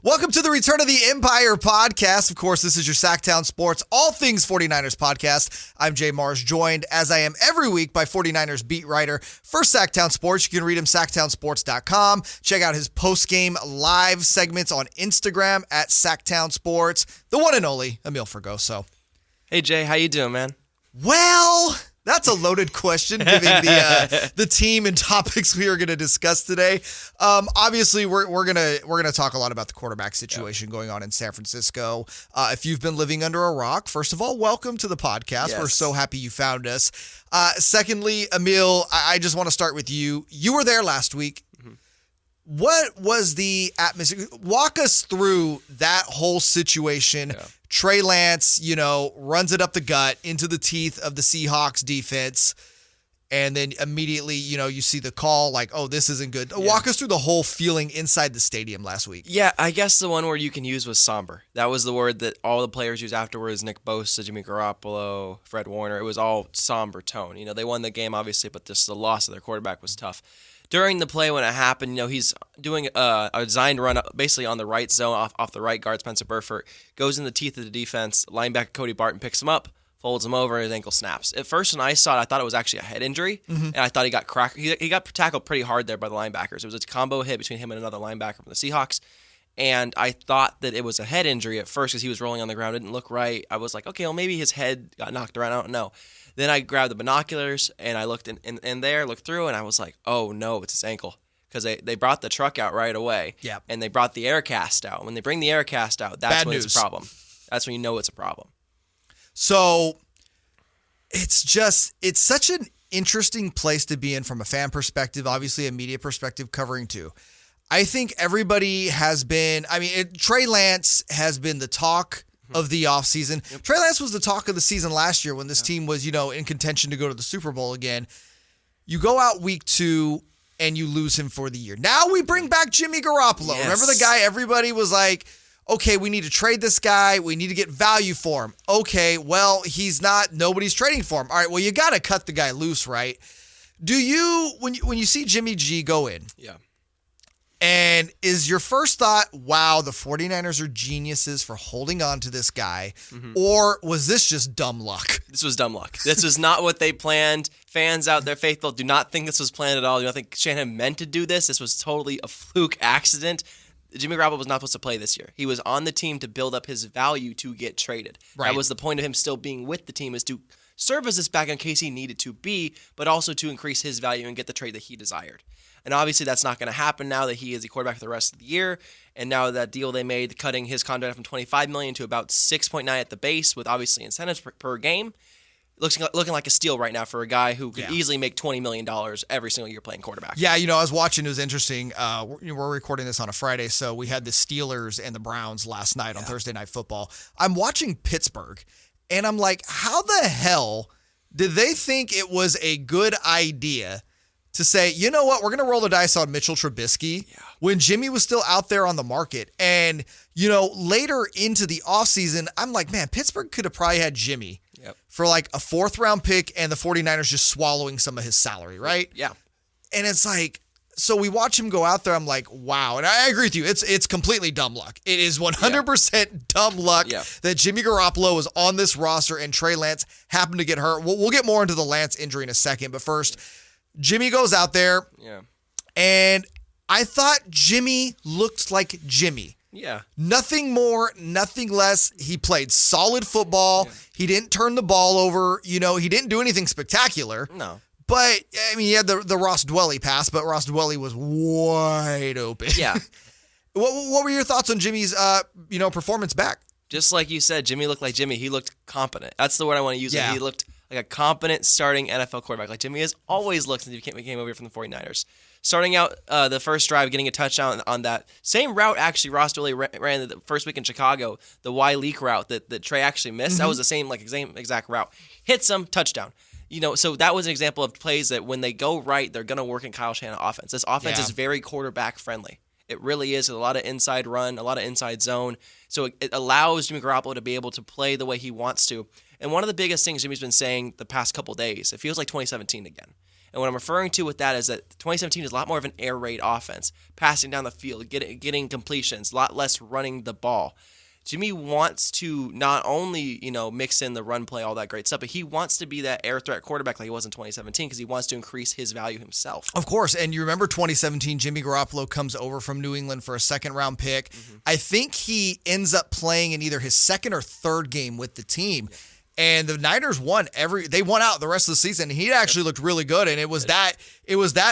Welcome to the Return of the Empire podcast. Of course, this is your Sactown Sports, all things 49ers podcast. I'm Jay Mars, joined as I am every week by 49ers beat writer for Sactown Sports. You can read him sacktownsports.com. Check out his post-game live segments on Instagram at Sactown Sports. The one and only Emil Fergoso. Hey Jay, how you doing, man? Well, that's a loaded question, given the team and topics we are going to discuss today. Obviously, we're gonna talk a lot about the quarterback situation going on in San Francisco. If you've been living under a rock, first of all, welcome to the podcast. Yes. We're so happy you found us. Secondly, Emil, I just want to start with you. You were there last week. Mm-hmm. What was the atmosphere? Walk us through that whole situation. Yeah. Trey Lance, runs it up the gut into the teeth of the Seahawks defense. And then immediately, you see the call like, oh, this isn't good. Yeah. Walk us through the whole feeling inside the stadium last week. Yeah, I guess the one word you can use was somber. That was the word that all the players used afterwards. Nick Bosa, Jimmy Garoppolo, Fred Warner. It was all somber tone. They won the game, obviously, but just the loss of their quarterback was tough. During the play when it happened, he's doing a designed run basically on the right zone off the right guard, Spencer Burford, goes in the teeth of the defense. Linebacker Cody Barton picks him up, folds him over, and his ankle snaps. At first, when I saw it, I thought it was actually a head injury, and I thought he got cracked. He got tackled pretty hard there by the linebackers. It was a combo hit between him and another linebacker from the Seahawks, and I thought that it was a head injury at first because he was rolling on the ground. It didn't look right. I was like, okay, well, maybe his head got knocked around. I don't know. Then I grabbed the binoculars, and I looked in there, looked through, and I was like, oh, no, it's his ankle. Because they brought the truck out right away, yep. And they brought the air cast out. When they bring the air cast out, that's Bad when news. It's a problem. That's when you know it's a problem. So it's such an interesting place to be in from a fan perspective, obviously a media perspective covering too. I think everybody has been, Trey Lance has been the talk of the offseason. Yep. Trey Lance was the talk of the season last year when this team was, in contention to go to the Super Bowl again. You go out week 2 and you lose him for the year. Now we bring back Jimmy Garoppolo. Yes. Remember the guy everybody was like, okay, we need to trade this guy. We need to get value for him. Okay, well, he's not. Nobody's trading for him. All right, well, you got to cut the guy loose, right? Do you, when you see Jimmy G go in, yeah, and is your first thought, wow, the 49ers are geniuses for holding on to this guy, or was this just dumb luck? This was dumb luck. This was not what they planned. Fans out there, faithful, do not think this was planned at all. Do not think Shanahan meant to do this. This was totally a fluke accident. Jimmy Garoppolo was not supposed to play this year. He was on the team to build up his value to get traded. Right. That was the point of him still being with the team, is to serve as this back in case he needed to be, but also to increase his value and get the trade that he desired. And obviously that's not going to happen now that he is the quarterback for the rest of the year. And now that deal they made, cutting his contract from $25 million to about $6.9 at the base, with obviously incentives per game, looking like a steal right now for a guy who could easily make $20 million every single year playing quarterback. Yeah, I was watching. It was interesting. We're recording this on a Friday, so we had the Steelers and the Browns last night on Thursday Night Football. I'm watching Pittsburgh, and I'm like, how the hell did they think it was a good idea to say, you know what, we're going to roll the dice on Mitchell Trubisky when Jimmy was still out there on the market? And, later into the offseason, I'm like, man, Pittsburgh could have probably had Jimmy for like a 4th-round pick and the 49ers just swallowing some of his salary, right? Yeah. And it's like, so we watch him go out there, I'm like, wow. And I agree with you. It's completely dumb luck. It is 100% dumb luck that Jimmy Garoppolo was on this roster and Trey Lance happened to get hurt. We'll get more into the Lance injury in a second, but first, Jimmy goes out there, and I thought Jimmy looked like Jimmy. Yeah. Nothing more, nothing less. He played solid football. Yeah. He didn't turn the ball over. He didn't do anything spectacular. No. But, he had the Ross Dwelley pass, but Ross Dwelley was wide open. Yeah. What were your thoughts on Jimmy's, performance back? Just like you said, Jimmy looked like Jimmy. He looked competent. That's the word I want to use. Yeah. He looked like a competent starting NFL quarterback, like Jimmy has always looked since he came over here from the 49ers. Starting out the first drive, getting a touchdown on that same route, actually, Ross Dwelley ran the first week in Chicago, the Y leak route that Trey actually missed. That was the same exact route. Hits him, touchdown. So that was an example of plays that when they go right, they're going to work in Kyle Shanahan offense. This offense is very quarterback friendly. It really is. A lot of inside run, a lot of inside zone. So it allows Jimmy Garoppolo to be able to play the way he wants to. And one of the biggest things Jimmy's been saying the past couple days, it feels like 2017 again. And what I'm referring to with that is that 2017 is a lot more of an air raid offense, passing down the field, getting completions, a lot less running the ball. Jimmy wants to not only, mix in the run play, all that great stuff, but he wants to be that air threat quarterback like he was in 2017 because he wants to increase his value himself. Of course, and you remember 2017, Jimmy Garoppolo comes over from New England for a second-round pick. Mm-hmm. I think he ends up playing in either his second or third game with the team. Yeah. And the Niners won they won out the rest of the season. He actually looked really good, and it was that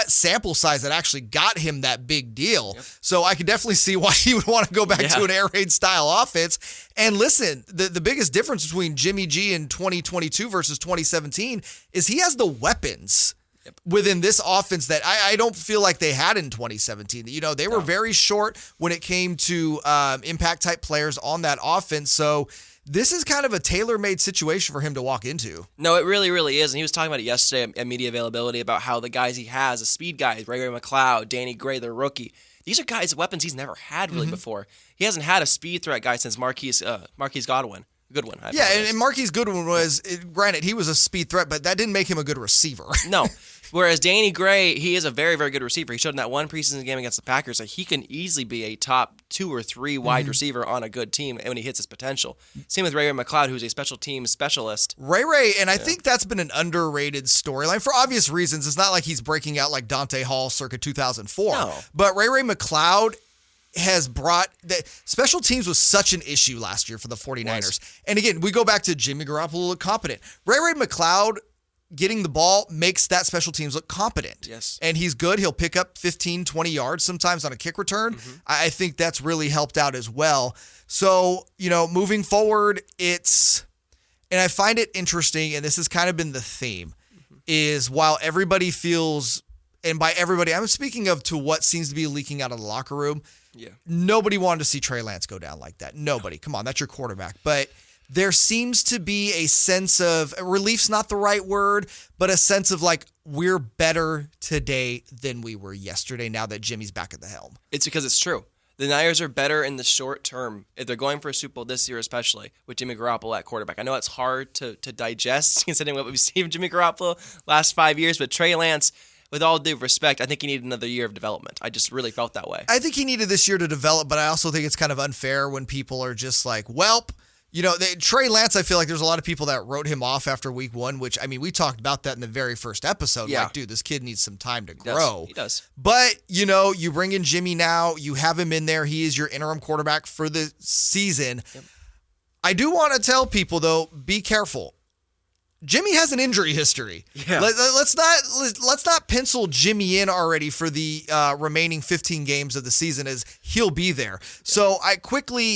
sample size that actually got him that big deal. Yep. So I could definitely see why he would want to go back to an air raid style offense. And listen, the biggest difference between Jimmy G in 2022 versus 2017 is he has the weapons within this offense that I don't feel like they had in 2017. They were very short when it came to impact type players on that offense. So this is kind of a tailor-made situation for him to walk into. No, it really, really is. And he was talking about it yesterday at media availability about how the guys he has, the speed guys, Ray McLeod, Danny Gray, the rookie, these are guys, weapons he's never had really before. He hasn't had a speed threat guy since Marquise Goodwin. Yeah, and Marquise Goodwin was, granted, he was a speed threat, but that didn't make him a good receiver. No. Whereas Danny Gray, he is a very, very good receiver. He showed in that one preseason game against the Packers that he can easily be a top 2 or 3 wide receiver on a good team when he hits his potential. Same with Ray McLeod, who's a special teams specialist. Ray, and I think that's been an underrated storyline for obvious reasons. It's not like he's breaking out like Dante Hall circa 2004. No. But Ray McLeod has brought that special teams was such an issue last year for the 49ers. And again, we go back to Jimmy Garoppolo look competent. Ray McLeod getting the ball makes that special teams look competent. Yes. And he's good. He'll pick up 15, 20 yards sometimes on a kick return. Mm-hmm. I think that's really helped out as well. So, moving forward, and I find it interesting, and this has kind of been the theme, is while everybody feels, and by everybody, I'm speaking of to what seems to be leaking out of the locker room. Yeah. Nobody wanted to see Trey Lance go down like that. Nobody. Come on, that's your quarterback. But there seems to be a sense of, relief's not the right word, but a sense of like, we're better today than we were yesterday now that Jimmy's back at the helm. It's because it's true. The Niners are better in the short term, if they're going for a Super Bowl this year especially, with Jimmy Garoppolo at quarterback. I know it's hard to digest considering what we've seen from Jimmy Garoppolo last 5 years, but Trey Lance, with all due respect, I think he needed another year of development. I just really felt that way. I think he needed this year to develop, but I also think it's kind of unfair when people are just like, welp. Trey Lance, I feel like there's a lot of people that wrote him off after week 1, which, I mean, we talked about that in the very first episode. Yeah. Like, dude, this kid needs some time to grow. He does. But, you bring in Jimmy now. You have him in there. He is your interim quarterback for the season. Yep. I do want to tell people, though, be careful. Jimmy has an injury history. Yeah. Let's not pencil Jimmy in already for the remaining 15 games of the season, as he'll be there. Yeah. So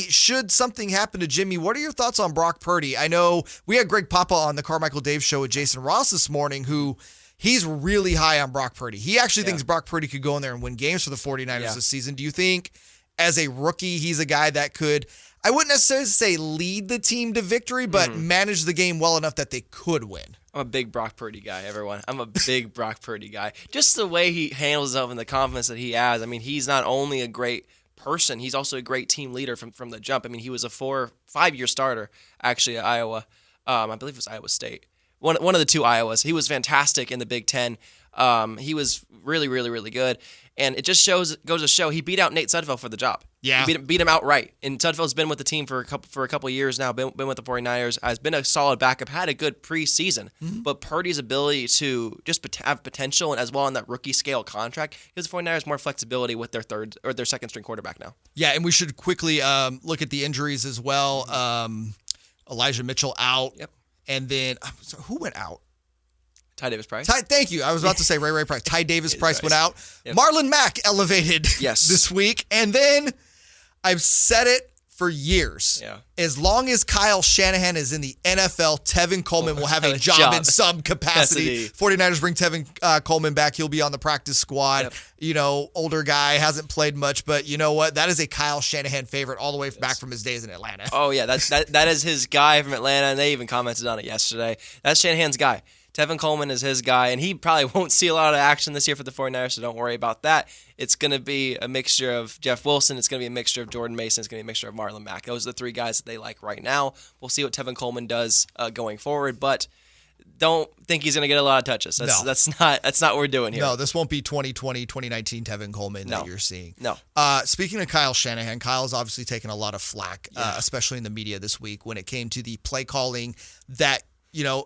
should something happen to Jimmy, what are your thoughts on Brock Purdy? I know we had Greg Papa on the Carmichael Dave show with Jason Ross this morning, who he's really high on Brock Purdy. He actually thinks Brock Purdy could go in there and win games for the 49ers this season. Do you think as a rookie, he's a guy that could, I wouldn't necessarily say lead the team to victory, but manage the game well enough that they could win? I'm a big Brock Purdy guy, everyone. I'm a big Brock Purdy guy. Just the way he handles himself and the confidence that he has. I mean, he's not only a great person, he's also a great team leader from the jump. I mean, he was a 5-year starter, actually, at Iowa. I believe it was Iowa State. One of the 2 Iowas. He was fantastic in the Big Ten. He was really, really, really good. And it just goes to show he beat out Nate Sudfeld for the job. Yeah. He beat him outright. And Sudfeld's been with the team for a couple of years now, been with the 49ers, has been a solid backup, had a good preseason. Mm-hmm. But Purdy's ability to just have potential and as well on that rookie scale contract gives the 49ers more flexibility with their third or their second string quarterback now. Yeah, and we should quickly look at the injuries as well. Elijah Mitchell out. Yep. And then, who went out? Ty Davis Price. Thank you. I was about to say Ray Price. Ty Davis Price went out. Yep. Marlon Mack elevated this week. And then I've said it for years. Yeah. As long as Kyle Shanahan is in the NFL, Tevin Coleman will have a job in some capacity. 49ers bring Tevin Coleman back. He'll be on the practice squad. Yep. Older guy, hasn't played much, but you know what? That is a Kyle Shanahan favorite all the way back from his days in Atlanta. Oh, yeah. That is his guy from Atlanta, and they even commented on it yesterday. That's Shanahan's guy. Tevin Coleman is his guy, and he probably won't see a lot of action this year for the 49ers, so don't worry about that. It's going to be a mixture of Jeff Wilson. It's going to be a mixture of Jordan Mason. It's going to be a mixture of Marlon Mack. Those are the 3 guys that they like right now. We'll see what Tevin Coleman does going forward, but don't think he's going to get a lot of touches. That's not what we're doing here. No, this won't be 2020, 2019 Tevin Coleman that you're seeing. No. Speaking of Kyle Shanahan, Kyle's obviously taken a lot of flack, especially in the media this week when it came to the play calling that,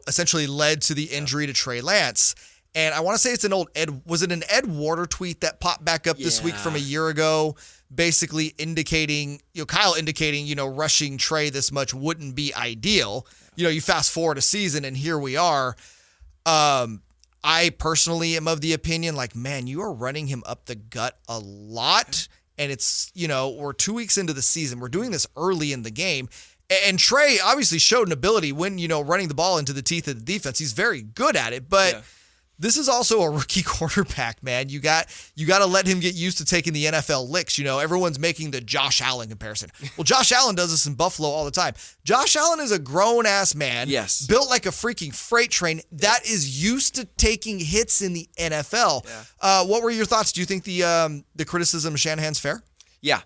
essentially led to the injury to Trey Lance. And I want to say it's an old was it an Ed Warder tweet that popped back up this week from a year ago, basically indicating, Kyle indicating, rushing Trey this much wouldn't be ideal. You fast forward a season and here we are. I personally am of the opinion, man, you are running him up the gut a lot. And it's, we're 2 weeks into the season. We're doing this early in the game. And Trey obviously showed an ability when, running the ball into the teeth of the defense. He's very good at it, but this is also a rookie quarterback, man. You got to let him get used to taking the NFL licks. Everyone's making the Josh Allen comparison. Well, Josh Allen does this in Buffalo all the time. Josh Allen is a grown-ass man, built like a freaking freight train that is used to taking hits in the NFL. Yeah. What were your thoughts? Do you think the criticism of Shanahan's fair? Yeah.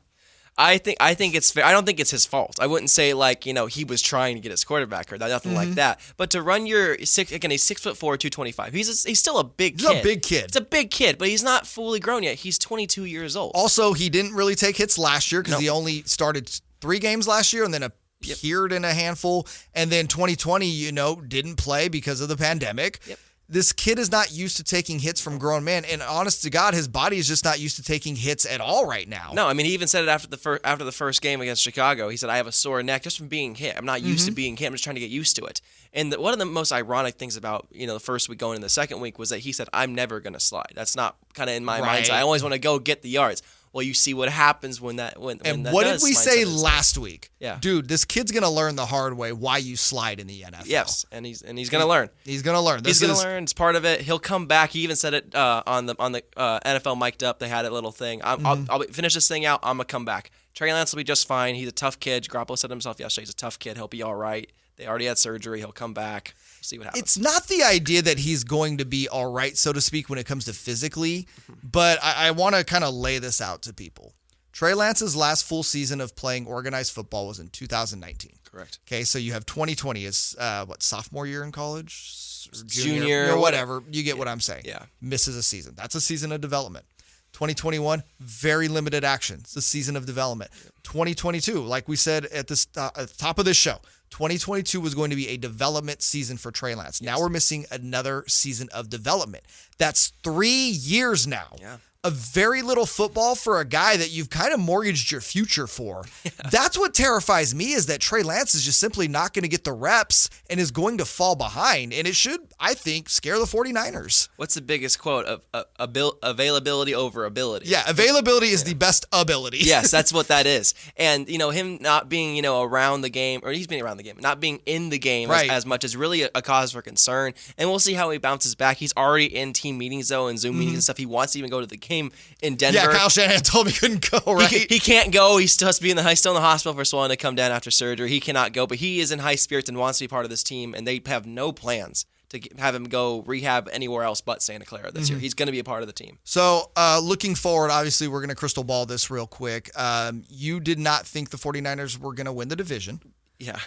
I think it's fair. I don't think it's his fault. I wouldn't say he was trying to get his quarterback hurt, nothing like that. But to run he's 6'4", 225. He's still a big kid. He's a big kid. It's a big kid, but he's not fully grown yet. He's 22 years old. Also, he didn't really take hits last year because he only started 3 games last year and then appeared in a handful. And then 2020, didn't play because of the pandemic. Yep. This kid is not used to taking hits from grown men, and honest to God, his body is just not used to taking hits at all right now. No, I mean, he even said it after the first game against Chicago. He said, "I have a sore neck just from being hit. I'm not used to being hit. I'm just trying to get used to it." And one of the most ironic things about the first week going into the second week was that he said, "I'm never going to slide." That's not kind of in my mindset. I always want to go get the yards. Well, you see what happens when that and what did we say last week? Yeah, dude, this kid's gonna learn the hard way why you slide in the NFL. Yes, and he's gonna learn. He's gonna learn. He's gonna learn. It's part of it. He'll come back. He even said it on the NFL mic'd up. They had a little thing. I'll finish this thing out. I'm gonna come back. Trey Lance will be just fine. He's a tough kid. Garoppolo said himself yesterday. He's a tough kid. He'll be all right. They already had surgery. He'll come back. We'll see what happens. It's not the idea that he's going to be all right, so to speak, when it comes to physically, but I want to kind of lay this out to people. Trey Lance's last full season of playing organized football was in 2019. Correct. Okay, so you have 2020 as sophomore year in college? Junior, whatever. You get what I'm saying. Yeah. Misses a season. That's a season of development. 2021, very limited action. It's a season of development. 2022, like we said at the top of this show, 2022 was going to be a development season for Trey Lance. Now we're missing another season of development. That's 3 years now. Yeah. Of very little football for a guy that you've kind of mortgaged your future for. Yeah. That's what terrifies me, is that Trey Lance is just simply not going to get the reps and is going to fall behind. And it should, I think, scare the 49ers. What's the biggest quote? Availability over ability. Yeah, availability is the best ability. Yes, that's what that is. And, him not being, around the game, or he's being around the game, not being in the game as much is really a cause for concern. And we'll see how he bounces back. He's already in team meetings, though, and Zoom meetings and stuff. He wants to even go to the game in Denver. Yeah, Kyle Shanahan told me he couldn't go, right? He can't go. He still has to be still in the hospital for swelling to come down after surgery. He cannot go, but he is in high spirits and wants to be part of this team, and they have no plans to have him go rehab anywhere else but Santa Clara this year. He's going to be a part of the team. So, looking forward, obviously, we're going to crystal ball this real quick. You did not think the 49ers were going to win the division. Yeah.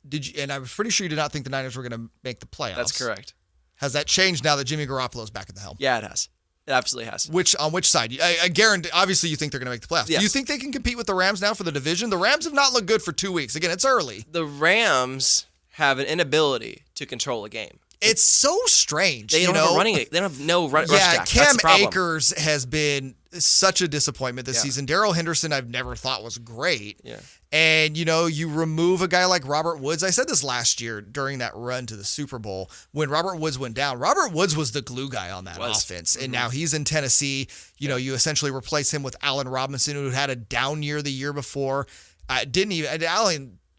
Did you? And I was pretty sure you did not think the Niners were going to make the playoffs. That's correct. Has that changed now that Jimmy Garoppolo is back at the helm? Yeah, it has. It absolutely has. On which side? I guarantee, obviously, you think they're going to make the playoffs. Yes. Do you think they can compete with the Rams now for the division? The Rams have not looked good for 2 weeks. Again, it's early. The Rams have an inability to control a game. It's so strange. They don't have a running. They don't have no rush jack. Cam Akers has been such a disappointment this season. Darrell Henderson, I've never thought was great. Yeah. And, you remove a guy like Robert Woods. I said this last year during that run to the Super Bowl when Robert Woods went down. Robert Woods was the glue guy on that offense. And now he's in Tennessee. You essentially replace him with Allen Robinson, who had a down year the year before.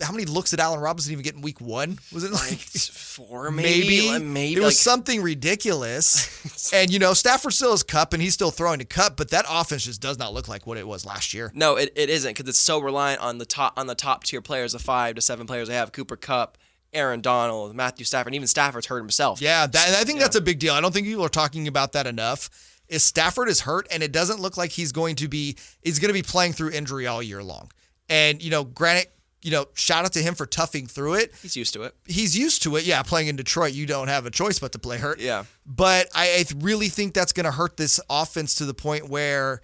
How many looks did Allen Robinson even get in week 1? Was it like 4 maybe? Maybe. It was something ridiculous. And, Stafford still has Kupp, and he's still throwing to Kupp, but that offense just does not look like what it was last year. No, it isn't, because it's so reliant on the top tier players, the 5 to 7 players they have: Cooper Kupp, Aaron Donald, Matthew Stafford, and even Stafford's hurt himself. Yeah, and I think that's a big deal. I don't think people are talking about that enough. Is Stafford is hurt, and it doesn't look like he's going to be playing through injury all year long. And, granted, shout out to him for toughing through it. He's used to it. He's used to it. Yeah, playing in Detroit, you don't have a choice but to play hurt. Yeah. But I really think that's going to hurt this offense to the point where,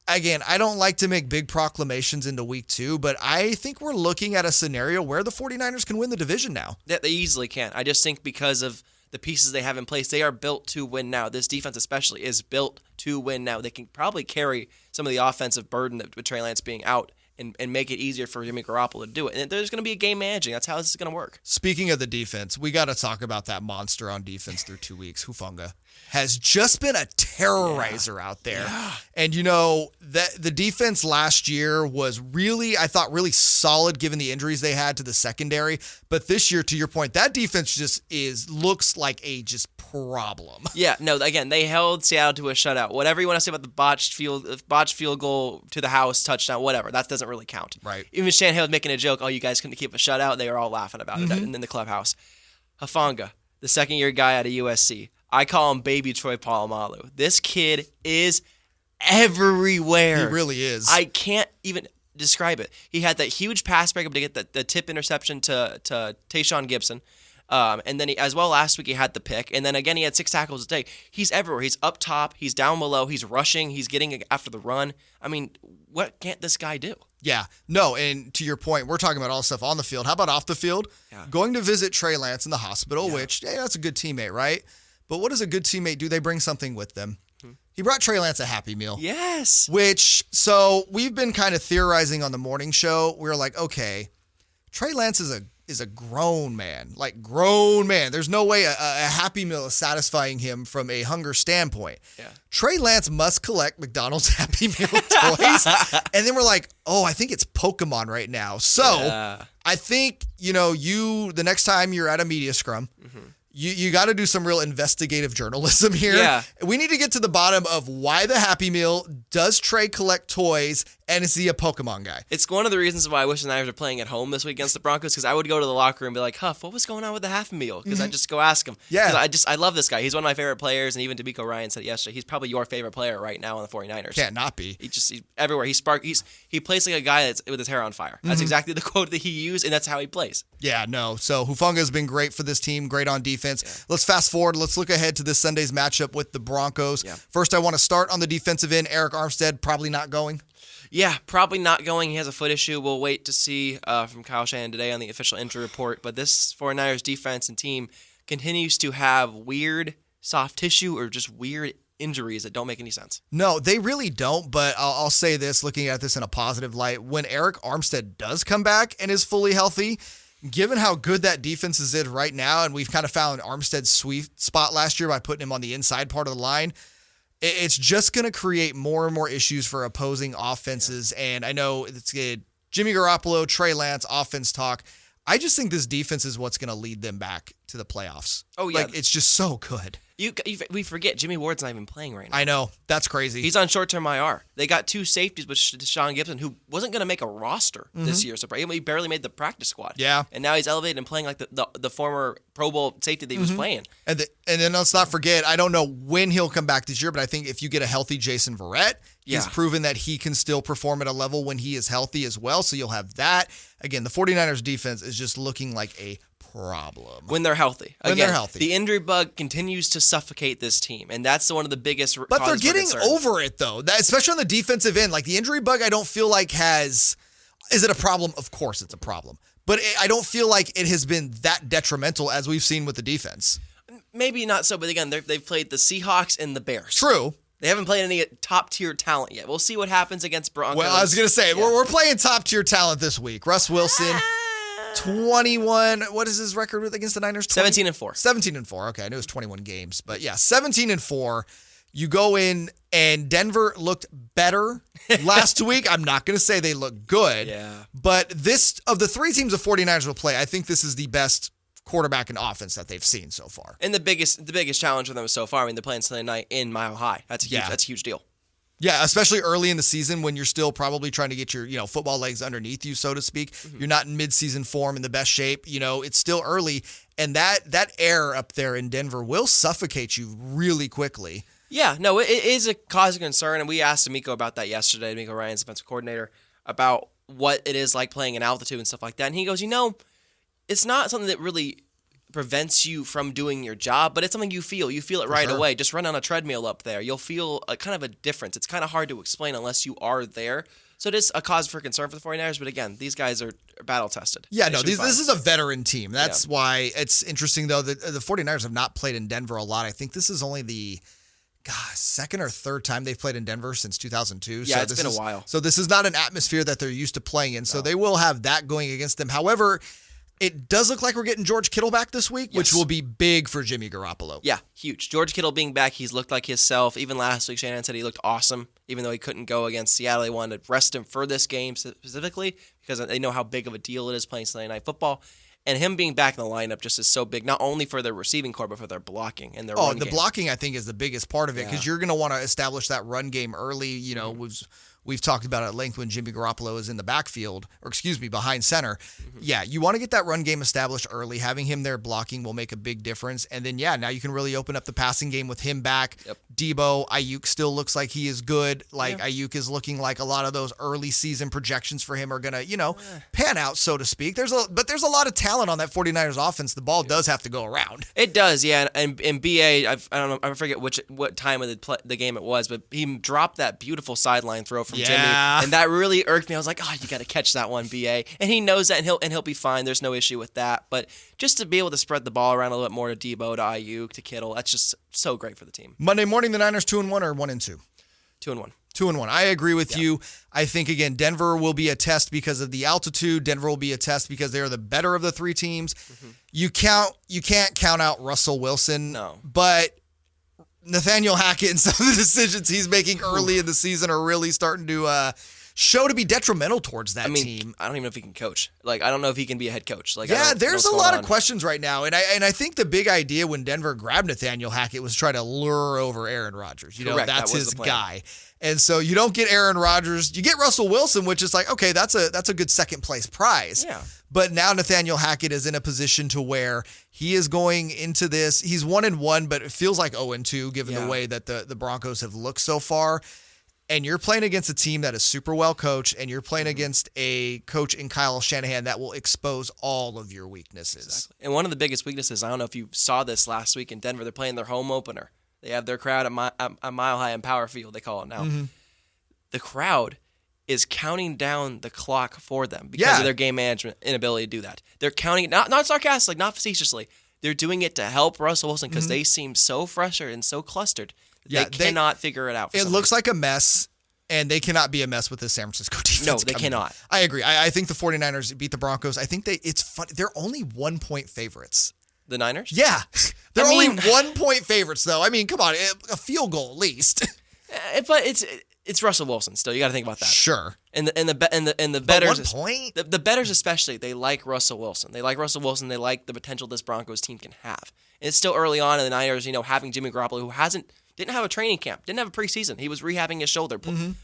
again, I don't like to make big proclamations into week 2, but I think we're looking at a scenario where the 49ers can win the division now. They easily can. I just think because of the pieces they have in place, they are built to win now. This defense especially is built to win now. They can probably carry some of the offensive burden with Trey Lance being out and make it easier for Jimmy Garoppolo to do it. And there's going to be a game managing. That's how this is going to work. Speaking of the defense, we got to talk about that monster on defense through 2 weeks. Hufanga has just been a terrorizer out there. Yeah. And, that the defense last year was I thought, really solid given the injuries they had to the secondary. But this year, to your point, that defense just looks like a just problem. Yeah, no, again, they held Seattle to a shutout. Whatever you want to say about the botched field goal to the house, touchdown, whatever, that doesn't really count. Right. Even Shanahan was making a joke, you guys couldn't keep a shutout. They were all laughing about it in the clubhouse. Hufanga, the second-year guy out of USC. I call him Baby Troy Polamalu. This kid is everywhere. He really is. I can't even describe it. He had that huge pass breakup to get the tip interception to Tayshaun Gibson. And then as well last week he had the pick. And then again he had 6 tackles a day. He's everywhere. He's up top. He's down below. He's rushing. He's getting after the run. I mean, what can't this guy do? Yeah. No, and to your point, we're talking about all stuff on the field. How about off the field? Yeah. Going to visit Trey Lance in the hospital, which, that's a good teammate, right? But what does a good teammate do? They bring something with them. He brought Trey Lance a Happy Meal. Yes. So we've been kind of theorizing on the morning show. We were like, okay, Trey Lance is a grown man. There's no way a Happy Meal is satisfying him from a hunger standpoint. Yeah. Trey Lance must collect McDonald's Happy Meal toys. And then we're like, I think it's Pokemon right now. So I think, the next time you're at a media scrum, you got to do some real investigative journalism here. Yeah. We need to get to the bottom of why the Happy Meal. Does Trey collect toys? And is he a Pokemon guy? It's one of the reasons why I wish the Niners were playing at home this week against the Broncos, because I would go to the locker room and be like, Huff, what was going on with the Happy Meal? Because I'd just go ask him. Yeah. I love this guy. He's one of my favorite players, and even D'Amico Ryan said it yesterday, he's probably your favorite player right now on the 49ers. Can't not be. He's everywhere. He plays like a guy that's with his hair on fire. That's exactly the quote that he used, and that's how he plays. Yeah, no. So Hufanga's been great for this team, great on defense. Yeah. Let's fast forward. Let's look ahead to this Sunday's matchup with the Broncos. Yeah. First, I want to start on the defensive end. Eric Armstead probably not going. Yeah, probably not going. He has a foot issue. We'll wait to see from Kyle Shanahan today on the official injury report. But this 49ers defense and team continues to have weird soft tissue or just weird injuries that don't make any sense. No, they really don't. But I'll say this, looking at this in a positive light, when Eric Armstead does come back and is fully healthy, given how good that defense is in right now, and we've kind of found Armstead's sweet spot last year by putting him on the inside part of the line, it's just going to create more and more issues for opposing offenses. Yeah. And I know it's good. Jimmy Garoppolo, Trey Lance, offense talk. I just think this defense is what's going to lead them back to the playoffs. Oh, yeah. It's just so good. We forget Jimmy Ward's not even playing right now. I know. That's crazy. He's on short-term IR. They got 2 safeties with Deshaun Gibson, who wasn't going to make a roster this year. So he barely made the practice squad. Yeah. And now he's elevated and playing like the former Pro Bowl safety that he was playing. And then let's not forget, I don't know when he'll come back this year, but I think if you get a healthy Jason Verrett, he's proven that he can still perform at a level when he is healthy as well. So you'll have that. Again, the 49ers defense is just looking like a problem. When they're healthy. They're healthy. The injury bug continues to suffocate this team, and that's one of the biggest But they're getting over it, though. Especially on the defensive end. Like, the injury bug, I don't feel like is it a problem? Of course it's a problem. But I don't feel like it has been that detrimental as we've seen with the defense. Maybe not so, but again, they've played the Seahawks and the Bears. True. They haven't played any top-tier talent yet. We'll see what happens against Broncos. Well, I was going to say, we're playing top-tier talent this week. Russ Wilson, 21. What is his record against the Niners? 17-4. 17-4. Okay, I knew it was 21 games. But yeah, 17-4. You go in, and Denver looked better last week. I'm not going to say they look good. Yeah. But this, of the 3 teams the 49ers will play, I think this is the best quarterback and offense that they've seen so far. And the biggest challenge for them so far, I mean, they're playing Sunday night in Mile High. That's a huge deal. Yeah, especially early in the season when you're still probably trying to get your, football legs underneath you, so to speak. You're not in mid-season form in the best shape. It's still early, and that air up there in Denver will suffocate you really quickly. Yeah, no, it is a cause of concern, and we asked D'Amico about that yesterday, D'Amico Ryan's defensive coordinator, about what it is like playing in altitude and stuff like that. And he goes, it's not something that really prevents you from doing your job, but it's something you feel. You feel it right away. Just run on a treadmill up there. You'll feel a kind of a difference. It's kind of hard to explain unless you are there. So it is a cause for concern for the 49ers, but again, these guys are battle-tested. Yeah, no, this is a veteran team. That's why it's interesting, though, that the 49ers have not played in Denver a lot. I think this is only the second or third time they've played in Denver since 2002. Yeah, it's been a while. So this is not an atmosphere that they're used to playing in, so they will have that going against them. However, it does look like we're getting George Kittle back this week, which will be big for Jimmy Garoppolo. Yeah, huge. George Kittle being back, he's looked like himself. Even last week, Shanahan said he looked awesome, even though he couldn't go against Seattle. They wanted to rest him for this game specifically because they know how big of a deal it is playing Sunday Night Football. And him being back in the lineup just is so big, not only for their receiving core, but for their blocking and their run game. Blocking, I think, is the biggest part of it because you're going to want to establish that run game early. We've talked about it at length when Jimmy Garoppolo is in the backfield, behind center. Yeah, you want to get that run game established early. Having him there blocking will make a big difference. And then, now you can really open up the passing game with him back. Yep. Debo, Ayuk still looks like he is good. Ayuk is looking like a lot of those early season projections for him are going to, pan out, so to speak. But there's a lot of talent on that 49ers offense. The ball does have to go around. It does, yeah. And BA, I don't know, I forget what time of the game it was, but he dropped that beautiful sideline throw from Jimmy, and that really irked me. I was like, you got to catch that one, BA. And he knows that, and he'll be fine. There's no issue with that. But just to be able to spread the ball around a little bit more to Debo, to Ayuk, to Kittle, that's just so great for the team. Monday morning, the Niners 2-1 or 1-2? 2-1. 2-1. I agree with you. I think, again, Denver will be a test because of the altitude. Denver will be a test because they are the better of the three teams. Mm-hmm. You can't count out Russell Wilson. No. But Nathaniel Hackett and some of the decisions he's making early in the season are really starting to show to be detrimental towards that team. I don't even know if he can coach. I don't know if he can be a head coach. There's a lot of questions right now. And I think the big idea when Denver grabbed Nathaniel Hackett was try to lure over Aaron Rodgers. Correct. That's his guy. And so you don't get Aaron Rodgers. You get Russell Wilson, which is okay, that's a good second place prize. Yeah. But now Nathaniel Hackett is in a position to where he is going into this. He's 1-1, but it feels like 0-2 given the way that the Broncos have looked so far. And you're playing against a team that is super well coached, and you're playing against a coach in Kyle Shanahan that will expose all of your weaknesses. Exactly. And one of the biggest weaknesses, I don't know if you saw this last week in Denver, they're playing their home opener. They have their crowd at Mile High and Power Field, they call it now. Mm-hmm. The crowd is counting down the clock for them because of their game management inability to do that. They're counting it, not sarcastically, not facetiously. They're doing it to help Russell Wilson because they seem so frustrated and so clustered. They cannot figure it out. It looks like a mess, and they cannot be a mess with the San Francisco defense. No, they cannot. I agree. I think the 49ers beat the Broncos. I think it's fun. They're only 1-point favorites. The Niners? Yeah. They're only 1-point favorites, though. I mean, come on. A field goal, at least. But it's Russell Wilson still. You got to think about that. Sure. And the bettors, 1 point? The bettors especially, they like Russell Wilson. They like Russell Wilson. They like the potential this Broncos team can have. And it's still early on in the Niners, having Jimmy Garoppolo, who didn't have a training camp, didn't have a preseason. He was rehabbing his shoulder,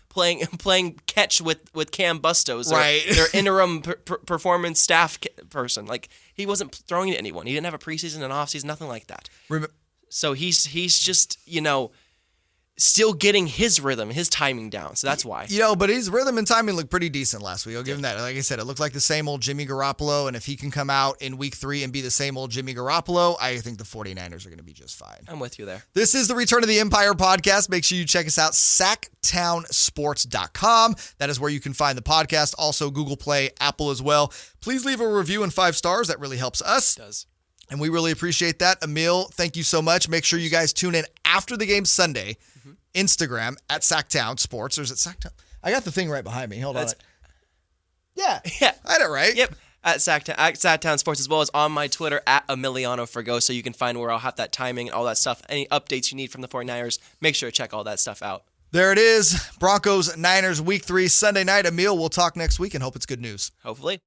playing catch with Cam Bustos, their interim performance staff person. He wasn't throwing to anyone. He didn't have a preseason and offseason, nothing like that. So he's just still getting his rhythm, his timing down. So that's why. But his rhythm and timing looked pretty decent last week. I'll give him that. Like I said, it looked like the same old Jimmy Garoppolo, and if he can come out in week 3 and be the same old Jimmy Garoppolo, I think the 49ers are going to be just fine. I'm with you there. This is the Return of the Empire podcast. Make sure you check us out, SactownSports.com. That is where you can find the podcast. Also, Google Play, Apple as well. Please leave a review and 5 stars. That really helps us. It does. And we really appreciate that. Emil, thank you so much. Make sure you guys tune in after the game Sunday. Instagram at Sactown Sports. Or is it Sactown? I got the thing right behind me. Hold on. Yeah. I had it right. Yep. At Sactown Sports, as well as on my Twitter at Emiliano Fergoso. You can find where I'll have that timing and all that stuff. Any updates you need from the 49ers, make sure to check all that stuff out. There it is. Broncos, Niners, Week 3, Sunday night. Emil, we'll talk next week and hope it's good news. Hopefully.